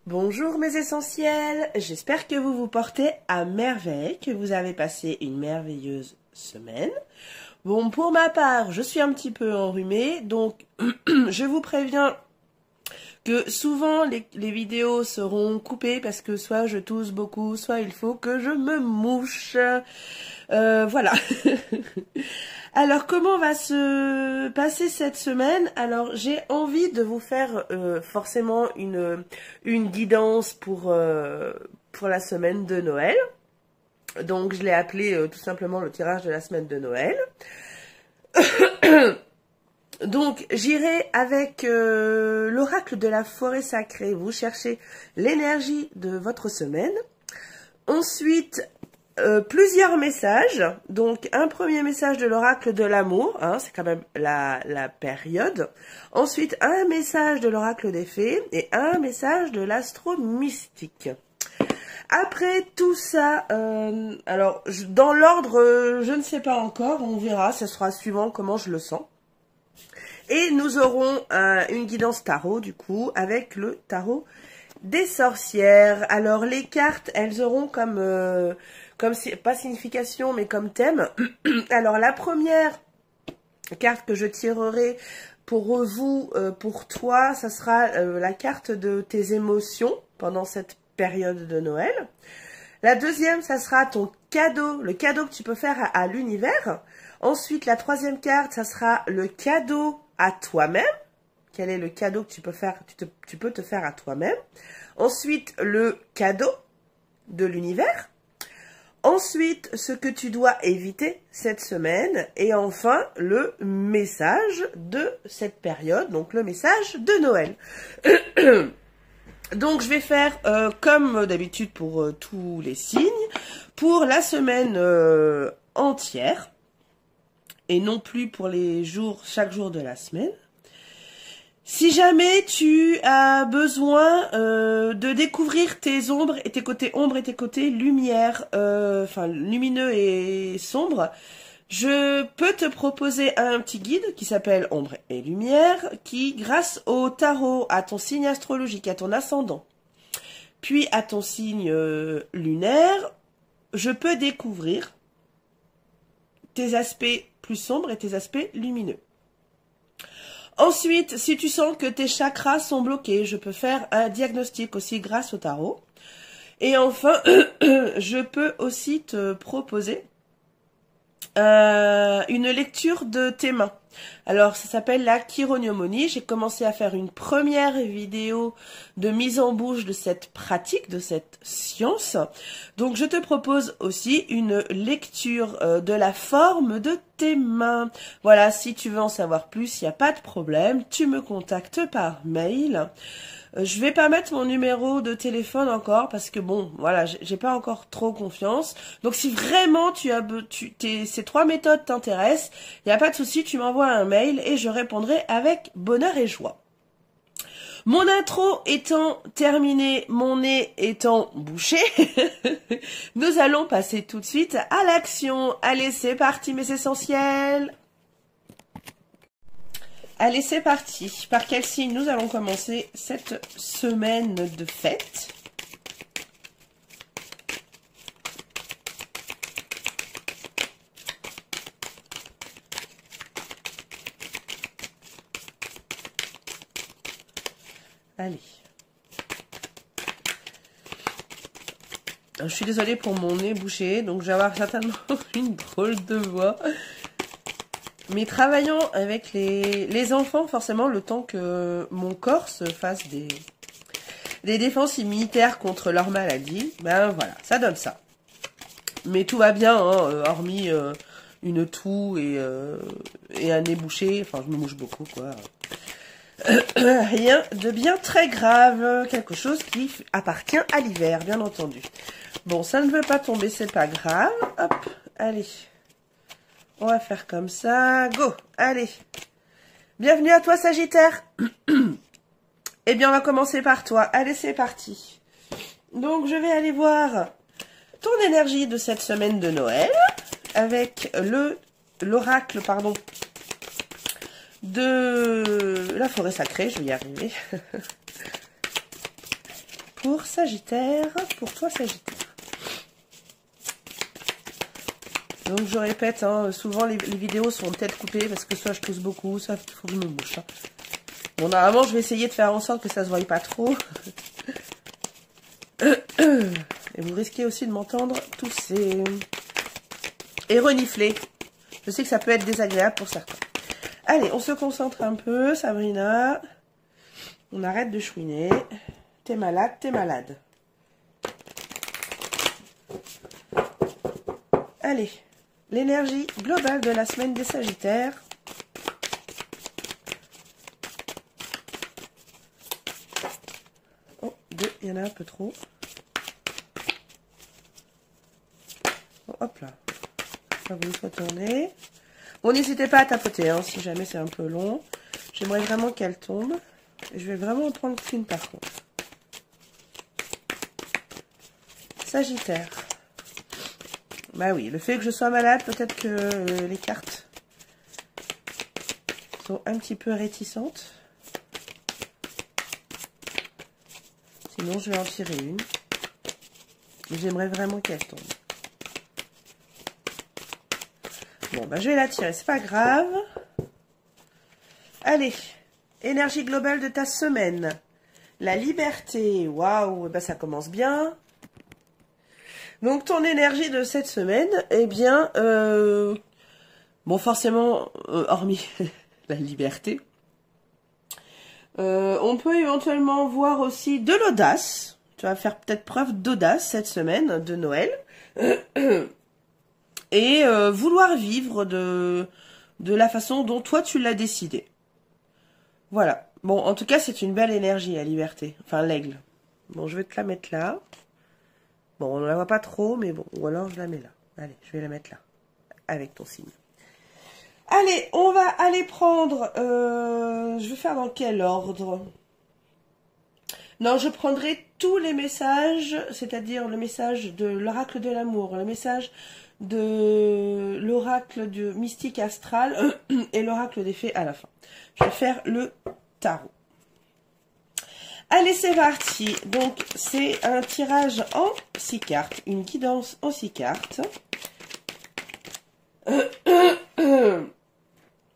Bonjour mes essentiels, j'espère que vous vous portez à merveille, que vous avez passé une merveilleuse semaine. Bon, pour ma part, je suis un petit peu enrhumée, donc je vous préviens que souvent les vidéos seront coupées parce que soit je tousse beaucoup, soit il faut que je me mouche. Voilà. Alors, comment va se passer cette semaine? Alors, j'ai envie de vous faire forcément une guidance pour la semaine de Noël. Donc, je l'ai appelé tout simplement le tirage de la semaine de Noël. Donc, j'irai avec l'oracle de la forêt sacrée. Vous cherchez l'énergie de votre semaine. Ensuite, plusieurs messages. Donc, un premier message de l'oracle de l'amour, hein, c'est quand même la période. Ensuite, un message de l'oracle des fées et un message de l'astro mystique. Après tout ça, alors dans l'ordre, je ne sais pas encore, on verra, ça sera suivant comment je le sens. Et nous aurons une guidance tarot du coup avec le tarot des sorcières. Alors les cartes, elles auront comme pas signification mais comme thème. Alors la première carte que je tirerai pour vous, pour toi, ça sera la carte de tes émotions pendant cette période de Noël. La deuxième, ça sera ton cadeau, le cadeau que tu peux faire à l'univers. Ensuite, la troisième carte, ça sera le cadeau à toi-même. Quel est le cadeau que tu peux faire, tu peux te faire à toi-même. Ensuite, le cadeau de l'univers. Ensuite, ce que tu dois éviter cette semaine. Et enfin, le message de cette période, donc le message de Noël. Donc, je vais faire comme d'habitude pour tous les signes, pour la semaine entière, et non plus pour les jours, chaque jour de la semaine. Si jamais tu as besoin de découvrir tes ombres et tes côtés ombres et tes côtés lumière, enfin lumineux et sombres, je peux te proposer un petit guide qui s'appelle Ombre et Lumière, qui grâce au tarot, à ton signe astrologique, à ton ascendant, puis à ton signe lunaire, je peux découvrir tes aspects plus sombres et tes aspects lumineux. Ensuite, si tu sens que tes chakras sont bloqués, je peux faire un diagnostic aussi grâce au tarot. Et enfin, je peux aussi te proposer une lecture de tes mains. Alors, ça s'appelle la chironiomonie. J'ai commencé à faire une première vidéo de mise en bouche de cette pratique, de cette science. Donc, je te propose aussi une lecture de la forme de tes mains. Voilà, si tu veux en savoir plus, il n'y a pas de problème. Tu me contactes par mail. Je vais pas mettre mon numéro de téléphone encore parce que bon, voilà, j'ai pas encore trop confiance. Donc si vraiment ces trois méthodes t'intéressent, il n'y a pas de souci, tu m'envoies un mail et je répondrai avec bonheur et joie. Mon intro étant terminée, mon nez étant bouché, nous allons passer tout de suite à l'action. Allez, c'est parti mes essentiels. Allez, c'est parti. Par quel signe nous allons commencer cette semaine de fête? Allez. Je suis désolée pour mon nez bouché, donc je vais avoir certainement une drôle de voix. Mais travaillant avec les enfants, forcément, le temps que mon corps se fasse des défenses immunitaires contre leur maladie, ben voilà, ça donne ça. Mais tout va bien, hein, hormis une toux et un nez bouché, enfin je me mouche beaucoup, quoi. Rien de bien très grave, quelque chose qui appartient à l'hiver, bien entendu. Bon, ça ne veut pas tomber, c'est pas grave. Hop, allez. On va faire comme ça. Go. Allez. Bienvenue à toi, Sagittaire. Eh bien, on va commencer par toi. Allez, c'est parti. Donc, je vais aller voir ton énergie de cette semaine de Noël avec l'oracle, pardon, de la forêt sacrée. Je vais y arriver. pour Sagittaire, pour toi Sagittaire. Donc je répète, hein, souvent les vidéos sont peut-être coupées parce que soit je tousse beaucoup, soit il faut que je me mouche. Hein. Bon, normalement je vais essayer de faire en sorte que ça se voie pas trop. Et vous risquez aussi de m'entendre tousser. Et renifler. Je sais que ça peut être désagréable pour certains. Allez, on se concentre un peu, Sabrina. On arrête de chouiner. T'es malade, t'es malade. Allez, l'énergie globale de la semaine des Sagittaires. Oh, deux, il y en a un peu trop. Oh, hop là. Ça vous soit tourné. Bon, n'hésitez pas à tapoter, hein, si jamais c'est un peu long. J'aimerais vraiment qu'elle tombe. Je vais vraiment en prendre qu'une par contre. Sagittaire. Bah oui, le fait que je sois malade, peut-être que les cartes sont un petit peu réticentes. Sinon, je vais en tirer une. Mais j'aimerais vraiment qu'elle tombe. Bon, bah je vais la tirer, c'est pas grave. Allez, énergie globale de ta semaine. La liberté, waouh, bah ça commence bien. Donc ton énergie de cette semaine, eh bien, bon forcément, hormis la liberté, on peut éventuellement voir aussi de l'audace. Tu vas faire peut-être preuve d'audace cette semaine de Noël. Et vouloir vivre de la façon dont toi tu l'as décidé. Voilà. Bon, en tout cas, c'est une belle énergie, la liberté. Enfin, l'aigle. Bon, je vais te la mettre là. Bon, on ne la voit pas trop, mais bon. Ou alors, je la mets là. Allez, je vais la mettre là. Avec ton signe. Allez, on va aller prendre... je vais faire dans quel ordre? Non, je prendrai tous les messages, c'est-à-dire le message de l'oracle de l'amour, le message de l'oracle du mystique astral et l'oracle des fées à la fin. Je vais faire le tarot. Allez, c'est parti. Donc, c'est un tirage en 6 cartes, une guidance en 6 cartes.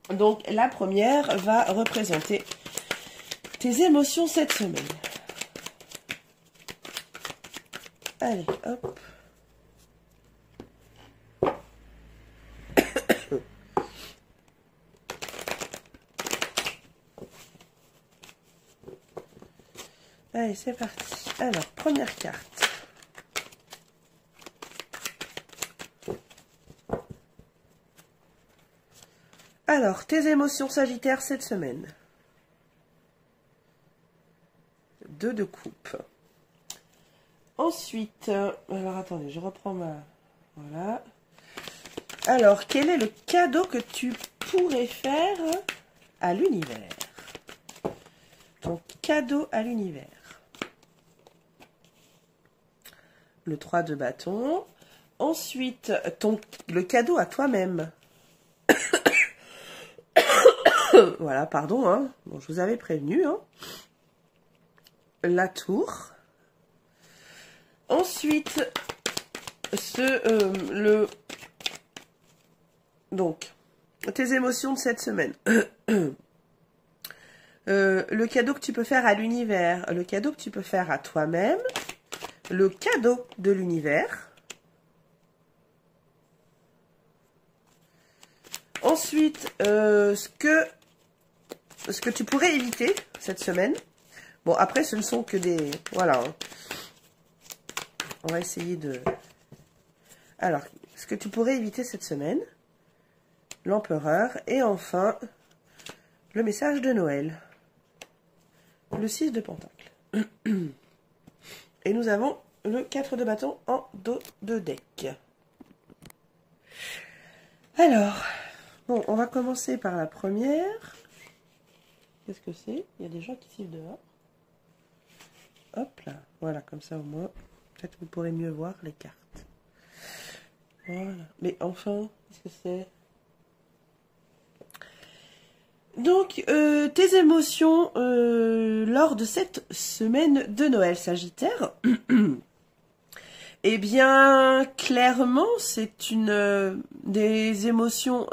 Donc, la première va représenter tes émotions cette semaine. Allez, hop. Allez, c'est parti. Alors, première carte. Alors, tes émotions Sagittaire cette semaine. 2 de coupe. Ensuite, alors attendez, je reprends ma... Voilà. Alors, quel est le cadeau que tu pourrais faire à l'univers? Ton cadeau à l'univers. Le 3 de bâton. Ensuite, le cadeau à toi-même. Voilà, pardon. Hein. Bon, je vous avais prévenu. Hein. La tour. Ensuite, donc, tes émotions de cette semaine. Le cadeau que tu peux faire à l'univers. Le cadeau que tu peux faire à toi-même. Le cadeau de l'univers. Ensuite, ce que tu pourrais éviter cette semaine. Bon, après, ce ne sont que des... Voilà. Hein. On va essayer de... Alors, ce que tu pourrais éviter cette semaine. L'empereur. Et enfin, le message de Noël. Le 6 de pentacle. Et nous avons le 4 de bâton en dos de deck. Alors, bon, on va commencer par la première. Qu'est-ce que c'est? Il y a des gens qui sifflent dehors. Hop là, voilà, comme ça au moins, peut-être vous pourrez mieux voir les cartes. Voilà, mais enfin, qu'est-ce que c'est? Donc, tes émotions lors de cette semaine de Noël, Sagittaire. Eh bien, clairement, c'est une des émotions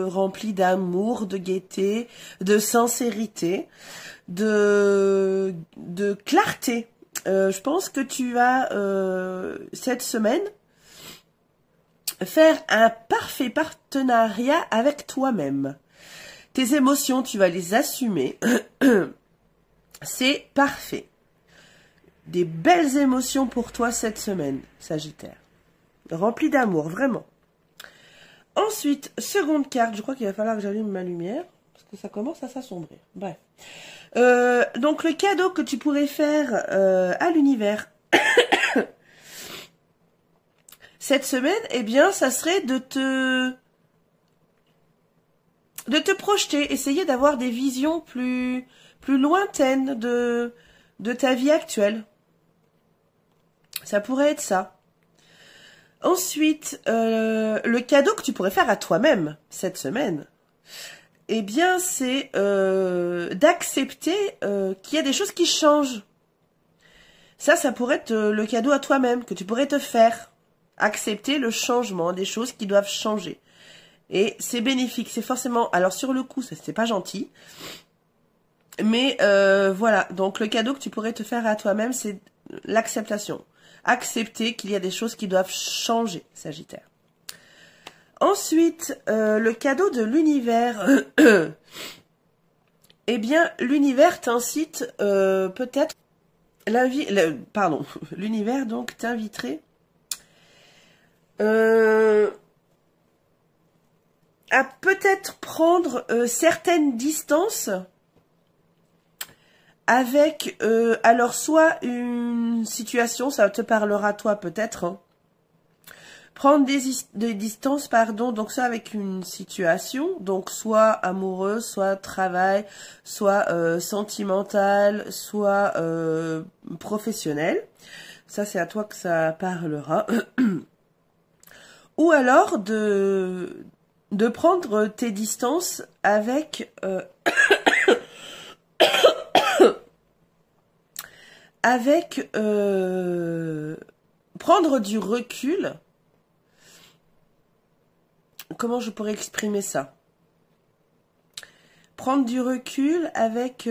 remplies d'amour, de gaieté, de sincérité, de clarté. Je pense que tu vas cette semaine faire un parfait partenariat avec toi-même. Tes émotions, tu vas les assumer. C'est parfait. Des belles émotions pour toi cette semaine, Sagittaire. Rempli d'amour, vraiment. Ensuite, seconde carte. Je crois qu'il va falloir que j'allume ma lumière, parce que ça commence à s'assombrir. Bref. Donc, le cadeau que tu pourrais faire à l'univers cette semaine, eh bien, ça serait de te projeter, essayer d'avoir des visions plus lointaines de ta vie actuelle. Ça pourrait être ça. Ensuite, le cadeau que tu pourrais faire à toi-même cette semaine, eh bien, c'est d'accepter qu'il y a des choses qui changent. Ça pourrait être le cadeau à toi-même que tu pourrais te faire. Accepter le changement, des choses qui doivent changer. Et c'est bénéfique, c'est forcément... Alors sur le coup, c'est pas gentil. Mais voilà, donc le cadeau que tu pourrais te faire à toi-même, c'est l'acceptation. Accepter qu'il y a des choses qui doivent changer, Sagittaire. Ensuite, le cadeau de l'univers. Eh bien, l'univers t'incite peut-être... L'univers donc t'inviterait à peut-être prendre certaines distances avec, alors soit une situation, ça te parlera toi peut-être, hein. Prendre des distances, pardon, donc ça avec une situation, donc soit amoureuse, soit travail, soit sentimentale, soit professionnelle. Ça c'est à toi que ça parlera. Ou alors de prendre tes distances avec prendre du recul. Comment je pourrais exprimer ça? Prendre du recul avec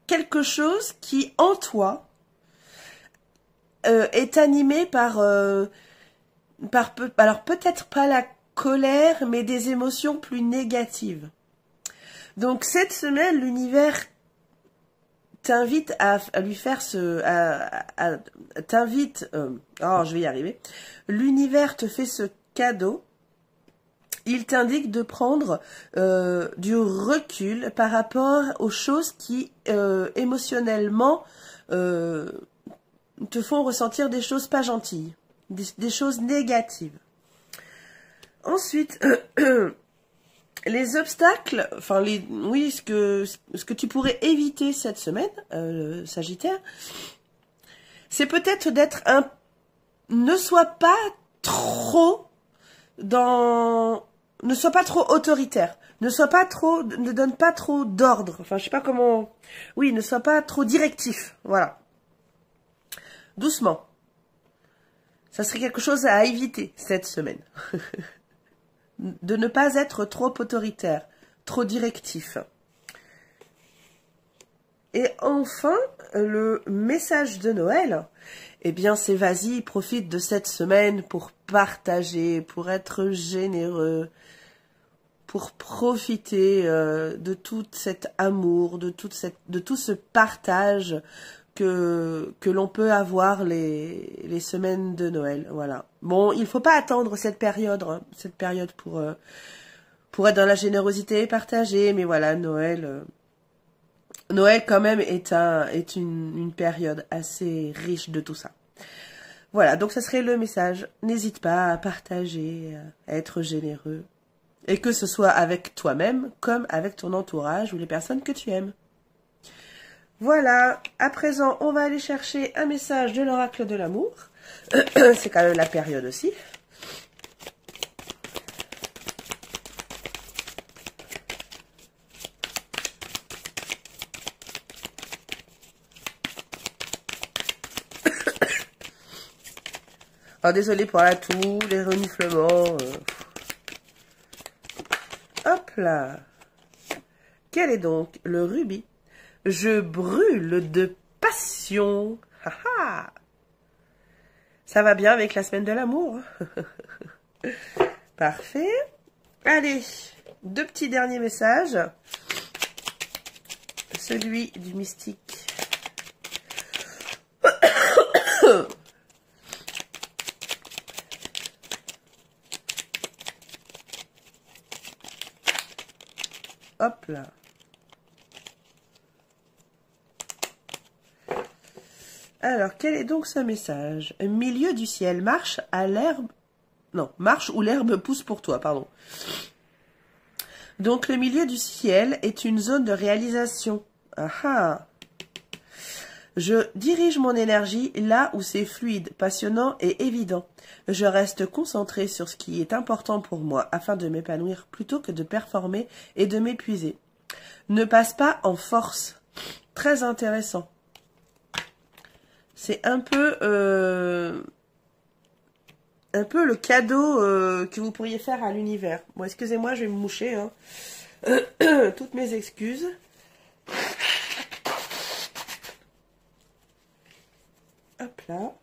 quelque chose qui en toi est animé par alors peut-être pas la colère, mais des émotions plus négatives. Donc cette semaine, l'univers t'invite à lui faire je vais y arriver. L'univers te fait ce cadeau. Il t'indique de prendre du recul par rapport aux choses qui émotionnellement te font ressentir des choses pas gentilles, des choses négatives. Ensuite, les obstacles, enfin ce que tu pourrais éviter cette semaine, Sagittaire, c'est peut-être d'être ne sois pas trop autoritaire, ne donne pas trop d'ordre, enfin je sais pas comment, oui, ne sois pas trop directif, voilà. Doucement. Ça serait quelque chose à éviter cette semaine. De ne pas être trop autoritaire, trop directif. Et enfin, le message de Noël, eh bien c'est vas-y, profite de cette semaine pour partager, pour être généreux, pour profiter de tout cet amour, de tout ce partage que l'on peut avoir les semaines de Noël, voilà. Bon, il faut pas attendre cette période pour être dans la générosité et partager, mais voilà, Noël quand même est une période assez riche de tout ça. Voilà, donc ça serait le message. N'hésite pas à partager, à être généreux, et que ce soit avec toi-même comme avec ton entourage ou les personnes que tu aimes. Voilà, à présent, on va aller chercher un message de l'oracle de l'amour. C'est quand même la période aussi. Alors, désolé pour la toux, les reniflements. Hop là. Quel est donc le rubis? Je brûle de passion. Ha. Ça va bien avec la semaine de l'amour. Parfait. Allez, 2 petits derniers messages. Celui du mystique. Hop là. Alors, quel est donc ce message? Milieu du ciel, marche à l'herbe. Non, marche où l'herbe pousse pour toi, pardon. Donc, le milieu du ciel est une zone de réalisation. Ah. Je dirige mon énergie là où c'est fluide, passionnant et évident. Je reste concentré sur ce qui est important pour moi afin de m'épanouir plutôt que de performer et de m'épuiser. Ne passe pas en force. Très intéressant. C'est un peu le cadeau que vous pourriez faire à l'univers. Bon, excusez-moi, je vais me moucher. Hein. Toutes mes excuses. Hop là.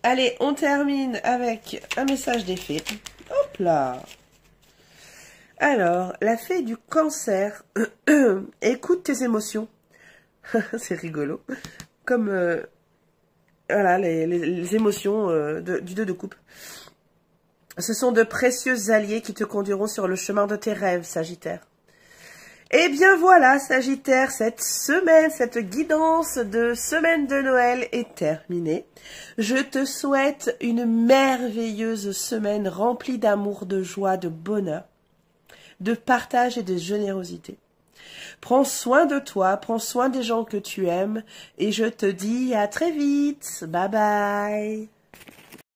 Allez, on termine avec un message des fées. Hop là. Alors, la fée du cancer. Écoute tes émotions. C'est rigolo. Comme voilà, les émotions du 2 de coupe. Ce sont de précieux alliés qui te conduiront sur le chemin de tes rêves, Sagittaire. Et bien voilà, Sagittaire, cette semaine, cette guidance de semaine de Noël est terminée. Je te souhaite une merveilleuse semaine remplie d'amour, de joie, de bonheur, de partage et de générosité. Prends soin de toi, prends soin des gens que tu aimes et je te dis à très vite. Bye bye.